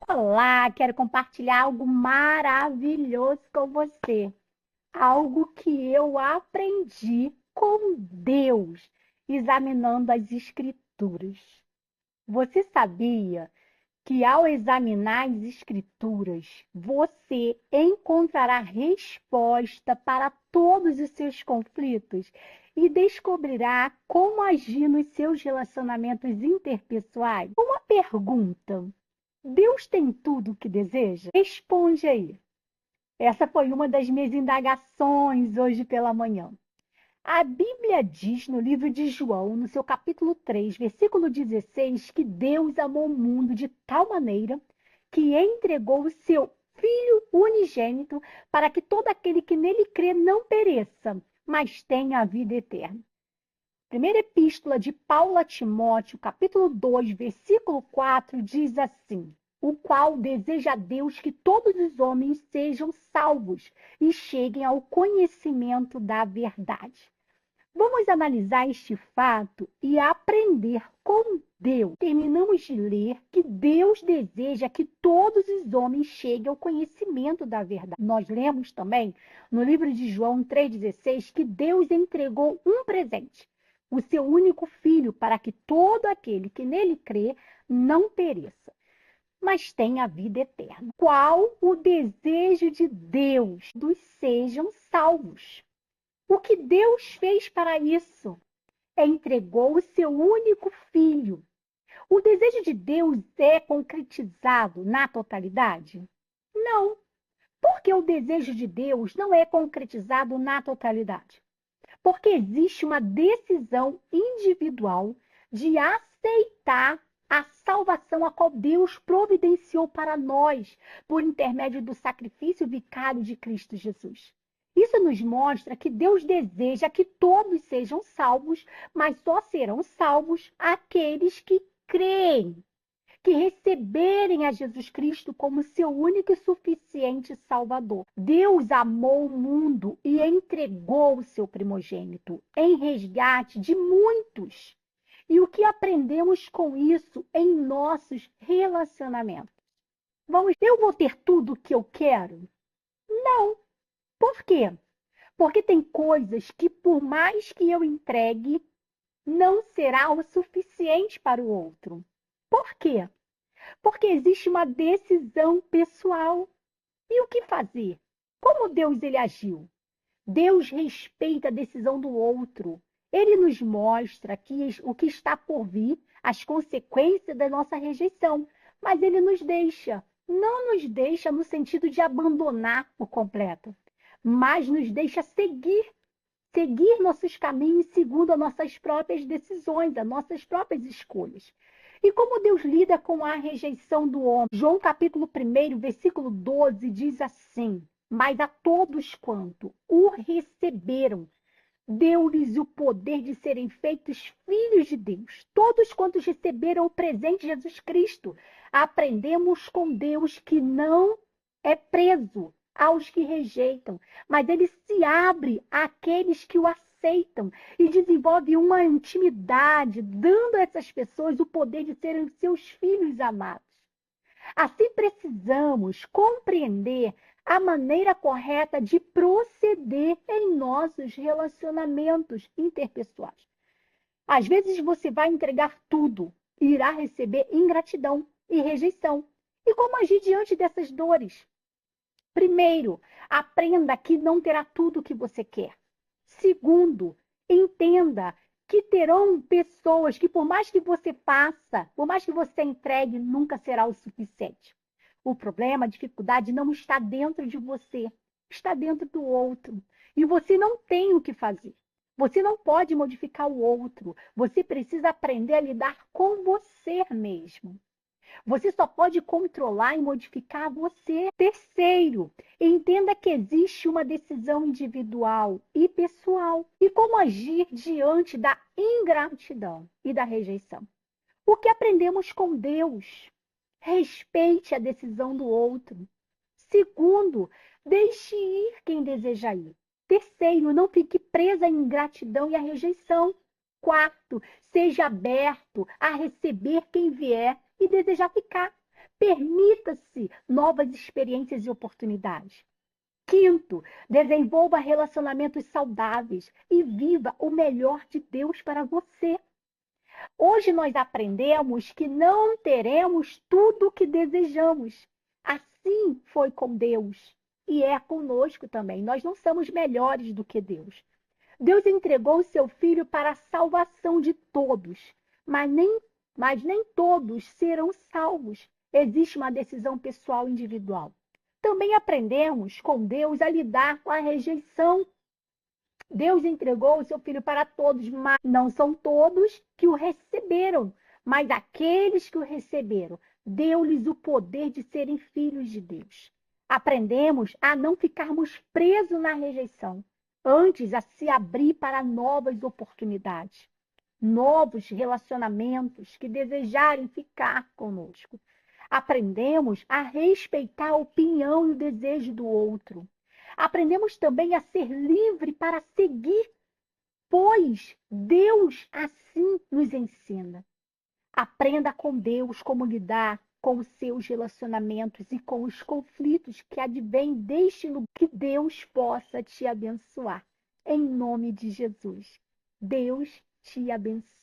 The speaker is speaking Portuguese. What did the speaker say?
Olá, quero compartilhar algo maravilhoso com você. Algo que eu aprendi com Deus, examinando as Escrituras. Você sabia que ao examinar as Escrituras, você encontrará resposta para todos os seus conflitos e descobrirá como agir nos seus relacionamentos interpessoais? Uma pergunta. Deus tem tudo o que deseja? Responde aí. Essa foi uma das minhas indagações hoje pela manhã. A Bíblia diz no livro de João, no seu capítulo 3, versículo 16, que Deus amou o mundo de tal maneira que entregou o seu Filho unigênito para que todo aquele que nele crê não pereça, mas tenha a vida eterna. Primeira epístola de Paulo a Timóteo, capítulo 2, versículo 4, diz assim: o qual deseja a Deus que todos os homens sejam salvos e cheguem ao conhecimento da verdade. Vamos analisar este fato e aprender com Deus. Terminamos de ler que Deus deseja que todos os homens cheguem ao conhecimento da verdade. Nós lemos também no livro de João 3,16 que Deus entregou um presente, o seu único filho, para que todo aquele que nele crê não pereça, mas tenha a vida eterna. Qual o desejo de Deus? Dos sejam salvos. O que Deus fez para isso? Entregou o seu único filho. O desejo de Deus é concretizado na totalidade? Não, porque o desejo de Deus não é concretizado na totalidade. Porque existe uma decisão individual de aceitar a salvação a qual Deus providenciou para nós por intermédio do sacrifício vicário de Cristo Jesus. Isso nos mostra que Deus deseja que todos sejam salvos, mas só serão salvos aqueles que creem, que receberem a Jesus Cristo como seu único e suficiente Salvador. Deus amou o mundo e entregou o seu primogênito em resgate de muitos. E o que aprendemos com isso em nossos relacionamentos? Eu vou ter tudo o que eu quero? Não. Por quê? Porque tem coisas que, por mais que eu entregue, não será o suficiente para o outro. Por quê? Porque existe uma decisão pessoal. E o que fazer? Como Deus ele agiu? Deus respeita a decisão do outro. Ele nos mostra o que está por vir, as consequências da nossa rejeição. Mas ele nos deixa. Não nos deixa no sentido de abandonar por completo, mas nos deixa seguir nossos caminhos segundo as nossas próprias decisões, as nossas próprias escolhas. E como Deus lida com a rejeição do homem? João capítulo 1, versículo 12, diz assim: mas a todos quanto o receberam, deu-lhes o poder de serem feitos filhos de Deus. Todos quantos receberam o presente de Jesus Cristo. Aprendemos com Deus que não é preso aos que rejeitam, mas ele se abre àqueles que o aceitam e desenvolve uma intimidade, dando a essas pessoas o poder de serem seus filhos amados. Assim, precisamos compreender a maneira correta de proceder em nossos relacionamentos interpessoais. Às vezes você vai entregar tudo e irá receber ingratidão e rejeição. E como agir diante dessas dores? Primeiro, aprenda que não terá tudo o que você quer. Segundo, entenda que terão pessoas que, por mais que você faça, por mais que você entregue, nunca será o suficiente. O problema, a dificuldade não está dentro de você, está dentro do outro. E você não tem o que fazer. Você não pode modificar o outro. Você precisa aprender a lidar com você mesmo. Você só pode controlar e modificar você. Terceiro, entenda que existe uma decisão individual e pessoal. E como agir diante da ingratidão e da rejeição. O que aprendemos com Deus? Respeite a decisão do outro. Segundo, deixe ir quem deseja ir. Terceiro, não fique presa à ingratidão e à rejeição. Quarto, seja aberto a receber quem vier e desejar ficar. Permita-se novas experiências e oportunidades. Quinto, desenvolva relacionamentos saudáveis e viva o melhor de Deus para você. Hoje nós aprendemos que não teremos tudo o que desejamos. Assim foi com Deus e é conosco também. Nós não somos melhores do que Deus. Deus entregou o seu Filho para a salvação de todos, mas nem todos serão salvos. Existe uma decisão pessoal individual. Também aprendemos com Deus a lidar com a rejeição. Deus entregou o seu Filho para todos, mas não são todos que o receberam. Mas aqueles que o receberam, deu-lhes o poder de serem filhos de Deus. Aprendemos a não ficarmos presos na rejeição, antes a se abrir para novas oportunidades, novos relacionamentos que desejarem ficar conosco. Aprendemos a respeitar a opinião e o desejo do outro. Aprendemos também a ser livre para seguir, pois Deus assim nos ensina. Aprenda com Deus como lidar com os seus relacionamentos e com os conflitos que advêm deste lugar. Que Deus possa te abençoar. Em nome de Jesus. Deus te abençoe.